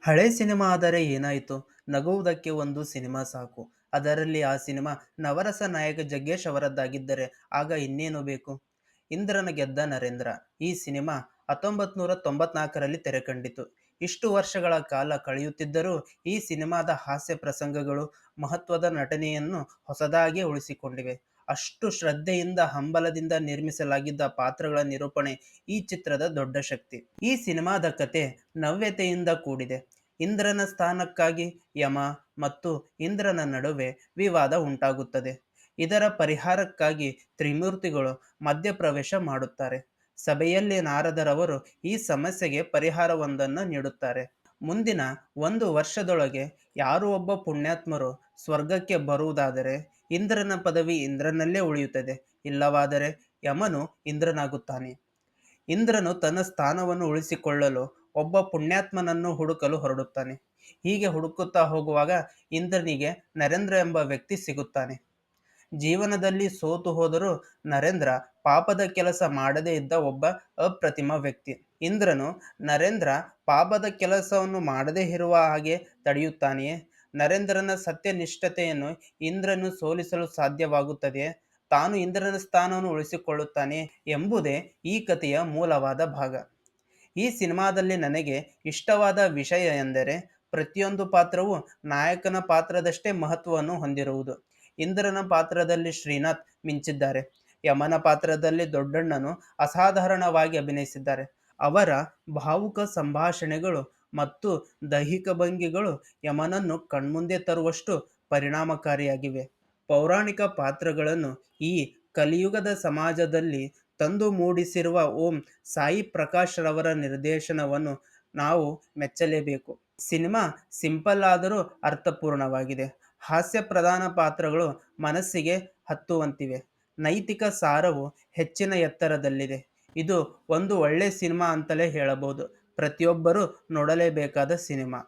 ಹಳೆ ಸಿನಿಮಾ ಆದರೆ ಏನಾಯಿತು? ನಗುವುದಕ್ಕೆ ಒಂದು ಸಿನಿಮಾ ಸಾಕು. ಅದರಲ್ಲಿ ಆ ಸಿನಿಮಾ ನವರಸ ನಾಯಕ ಜಗ್ಗೇಶ್ ಅವರದ್ದಾಗಿದ್ದರೆ ಆಗ ಇನ್ನೇನು ಬೇಕು? 'ಇಂದ್ರನ ಗೆದ್ದ ನರೇಂದ್ರ' ಈ ಸಿನಿಮಾ 1994ರಲ್ಲಿ ತೆರೆಕಂಡಿತು. ಇಷ್ಟು ವರ್ಷಗಳ ಕಾಲ ಕಳೆಯುತ್ತಿದ್ದರೂ ಈ ಸಿನಿಮಾದ ಹಾಸ್ಯ ಪ್ರಸಂಗಗಳು, ಮಹತ್ವದ ನಟನೆಯನ್ನು ಹೊಸದಾಗಿಯೇ ಉಳಿಸಿಕೊಂಡಿವೆ. ಅಷ್ಟು ಶ್ರದ್ಧೆಯಿಂದ, ಹಂಬಲದಿಂದ ನಿರ್ಮಿಸಲಾಗಿದ್ದ ಪಾತ್ರಗಳ ನಿರೂಪಣೆ ಈ ಚಿತ್ರದ ದೊಡ್ಡ ಶಕ್ತಿ. ಈ ಸಿನಿಮಾದ ಕತೆ ನವ್ಯತೆಯಿಂದ ಕೂಡಿದೆ. ಇಂದ್ರನ ಸ್ಥಾನಕ್ಕಾಗಿ ಯಮ ಮತ್ತು ಇಂದ್ರನ ನಡುವೆ ವಿವಾದ ಉಂಟಾಗುತ್ತದೆ. ಇದರ ಪರಿಹಾರಕ್ಕಾಗಿ ತ್ರಿಮೂರ್ತಿಗಳು ಮಧ್ಯಪ್ರವೇಶ ಮಾಡುತ್ತಾರೆ. ಸಭೆಯಲ್ಲಿ ನಾರದರವರು ಈ ಸಮಸ್ಯೆಗೆ ಪರಿಹಾರವೊಂದನ್ನು ನೀಡುತ್ತಾರೆ. ಮುಂದಿನ 1 ವರ್ಷದೊಳಗೆ ಯಾರೋ ಒಬ್ಬ ಪುಣ್ಯಾತ್ಮರು ಸ್ವರ್ಗಕ್ಕೆ ಬರುವುದಾದರೆ ಇಂದ್ರನ ಪದವಿ ಇಂದ್ರನಲ್ಲೇ ಉಳಿಯುತ್ತದೆ. ಇಲ್ಲವಾದರೆ ಯಮನು ಇಂದ್ರನಾಗುತ್ತಾನೆ. ಇಂದ್ರನು ತನ್ನ ಸ್ಥಾನವನ್ನು ಉಳಿಸಿಕೊಳ್ಳಲು ಒಬ್ಬ ಪುಣ್ಯಾತ್ಮನನ್ನು ಹುಡುಕಲು ಹೊರಡುತ್ತಾನೆ. ಹೀಗೆ ಹುಡುಕುತ್ತಾ ಹೋಗುವಾಗ ಇಂದ್ರನಿಗೆ ನರೇಂದ್ರ ಎಂಬ ವ್ಯಕ್ತಿ ಸಿಗುತ್ತಾನೆ. ಜೀವನದಲ್ಲಿ ಸೋತು ಹೋದರೂ ನರೇಂದ್ರ ಪಾಪದ ಕೆಲಸ ಮಾಡದೇ ಇದ್ದ ಒಬ್ಬ ಅಪ್ರತಿಮ ವ್ಯಕ್ತಿ. ಇಂದ್ರನು ನರೇಂದ್ರ ಪಾಪದ ಕೆಲಸವನ್ನು ಮಾಡದೇ ಇರುವ ಹಾಗೆ ತಡೆಯುತ್ತಾನೆಯೇ? ನರೇಂದ್ರನ ಸತ್ಯನಿಷ್ಠತೆಯನ್ನು ಇಂದ್ರನು ಸೋಲಿಸಲು ಸಾಧ್ಯವಾಗುತ್ತದೆಯೇ? ತಾನು ಇಂದ್ರನ ಸ್ಥಾನವನ್ನು ಉಳಿಸಿಕೊಳ್ಳುತ್ತಾನೆಯೇ ಎಂಬುದೇ ಈ ಕಥೆಯ ಮೂಲವಾದ ಭಾಗ. ಈ ಸಿನಿಮಾದಲ್ಲಿ ನನಗೆ ಇಷ್ಟವಾದ ವಿಷಯ ಎಂದರೆ ಪ್ರತಿಯೊಂದು ಪಾತ್ರವೂ ನಾಯಕನ ಪಾತ್ರದಷ್ಟೇ ಮಹತ್ವವನ್ನು ಹೊಂದಿರುವುದು. ಇಂದ್ರನ ಪಾತ್ರದಲ್ಲಿ ಶ್ರೀನಾಥ್ ಮಿಂಚಿದ್ದಾರೆ. ಯಮನ ಪಾತ್ರದಲ್ಲಿ ದೊಡ್ಡಣ್ಣನು ಅಸಾಧಾರಣವಾಗಿ ಅಭಿನಯಿಸಿದ್ದಾರೆ. ಅವರ ಭಾವುಕ ಸಂಭಾಷಣೆಗಳು ಮತ್ತು ದೈಹಿಕ ಭಂಗಿಗಳು ಯಮನನ್ನು ಕಣ್ಮುಂದೆ ತರುವಷ್ಟು ಪರಿಣಾಮಕಾರಿಯಾಗಿವೆ. ಪೌರಾಣಿಕ ಪಾತ್ರಗಳನ್ನು ಈ ಕಲಿಯುಗದ ಸಮಾಜದಲ್ಲಿ ತಂದು ಮೂಡಿಸಿರುವ ಓಂ ಸಾಯಿ ಪ್ರಕಾಶ್ ರವರ ನಿರ್ದೇಶನವನ್ನು ನಾವು ಮೆಚ್ಚಲೇಬೇಕು. ಸಿನಿಮಾ ಸಿಂಪಲ್ ಆದರೂ ಅರ್ಥಪೂರ್ಣವಾಗಿದೆ. ಹಾಸ್ಯ ಪ್ರಧಾನ ಪಾತ್ರಗಳು ಮನಸ್ಸಿಗೆ ಹತ್ತುವಂತಿವೆ. ನೈತಿಕ ಸಾರವು ಹೆಚ್ಚಿನ ಎತ್ತರದಲ್ಲಿದೆ. ಇದು ಒಂದು ಒಳ್ಳೆ ಸಿನಿಮಾ ಅಂತಲೇ ಹೇಳಬಹುದು. ಪ್ರತಿಯೊಬ್ಬರೂ ನೋಡಲೇಬೇಕಾದ ಸಿನಿಮಾ.